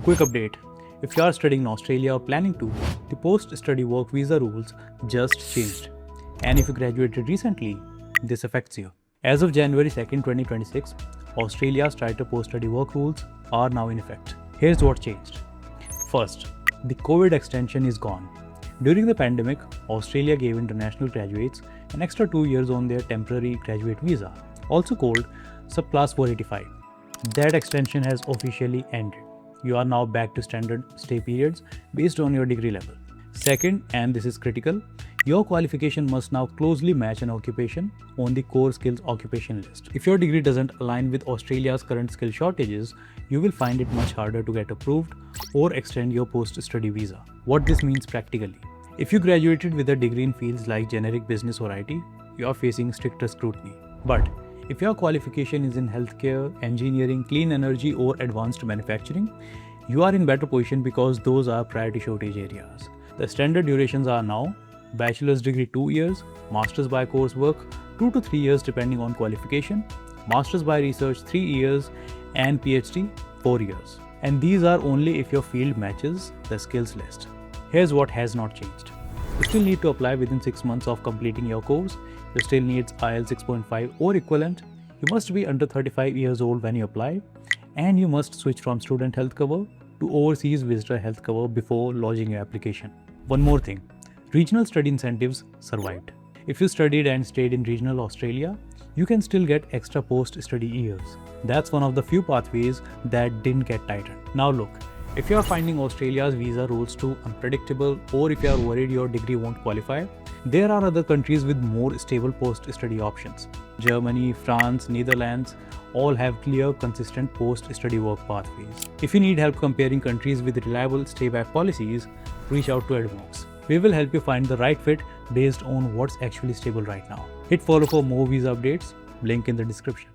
Quick update. If you are studying in Australia or planning to, the post-study work visa rules just changed. And if you graduated recently, this affects you. As of January 2nd, 2026, Australia's tighter post-study work rules are now in effect. Here's what changed. First, the COVID extension is gone. During the pandemic, Australia gave international graduates an extra 2 years on their temporary graduate visa, also called Subclass 485. That extension has officially ended. You are now back to standard stay periods based on your degree level. Second, and this is critical, your qualification must now closely match an occupation on the core skills occupation list. If your degree doesn't align with Australia's current skill shortages, you will find it much harder to get approved or extend your post-study visa. What this means practically. If you graduated with a degree in fields like generic business or IT, you are facing stricter scrutiny. But if your qualification is in healthcare, engineering, clean energy, or advanced manufacturing, you are in better position because those are priority shortage areas. The standard durations are now bachelor's degree 2 years, master's by coursework 2 to 3 years depending on qualification, master's by research 3 years, and PhD 4 years. And these are only if your field matches the skills list. Here's what has not changed. You still need to apply within 6 months of completing your course. You still need IELTS 6.5 or equivalent. You must be under 35 years old when you apply. And you must switch from student health cover to overseas visitor health cover before lodging your application. One more thing. Regional study incentives survived. If you studied and stayed in regional Australia, you can still get extra post-study years. That's one of the few pathways that didn't get tightened. Now look. If you are finding Australia's visa rules too unpredictable, or if you are worried your degree won't qualify, there are other countries with more stable post-study options. Germany, France, Netherlands all have clear, consistent post-study work pathways. If you need help comparing countries with reliable stay-back policies, reach out to Advox. We will help you find the right fit based on what's actually stable right now. Hit follow for more visa updates, link in the description.